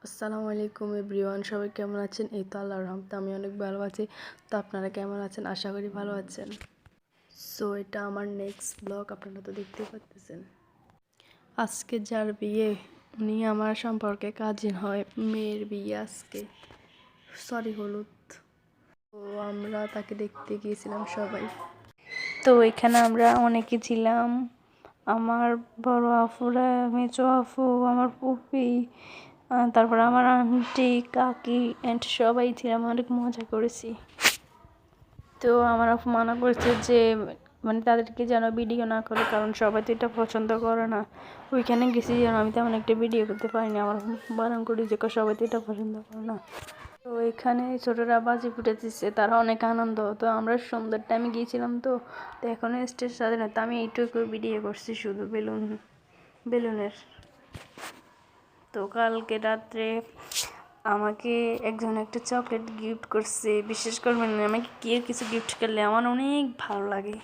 আসসালামু আলাইকুম এভরিওয়ান, সবাই কেমন আছেন? এই তো আল্লাহর রহমতে আমি অনেক ভালো আছি। তো আপনারা কেমন আছেন? আশা করি ভালো আছেন। সো এটা আমার নেক্সট ব্লগ, আপনারা তো দেখতেই পাচ্ছেন। আজকে যার বিয়ে উনি আমার সম্পর্কে কাজিন হয়, মেয়ের বিয়ে আজকে, সরি হলুদ। তো আমরা তাকে দেখতে গিয়েছিলাম সবাই। তো এখানে আমরা অনেকে ছিলাম, আমার বড় আফুরা, মেজো আফু, আমার ফুপি, তারপর আমার আন্টি, কাকি অ্যান্ড সবাই ছিলাম, অনেক মজা করেছি। তো আমার আপু মানা করেছে যে তাদেরকে যেন ভিডিও না করে, কারণ সবাই তো এটা পছন্দ করে না। ওইখানে গেছি যেন আমি তেমন একটা ভিডিও করতে পারিনি, আমার বারণ করি যে সবাই তো এটা পছন্দ করে না। তো এখানে ছোটরা বাজি ফুটে দিচ্ছে, তারা অনেক আনন্দ। তো আমরা সন্ধ্যার টাইমে গিয়েছিলাম, তো এখন স্টেজ সাজানো, তো আমি এইটুকু ভিডিও করছি শুধু বেলুনের। তো কালকে রাত্রে আমাকে একজন একটা চকলেট গিফট করছে। বিশেষ করে আমাকে কেউ কিছু গিফট করলে আমার অনেক ভালো লাগে।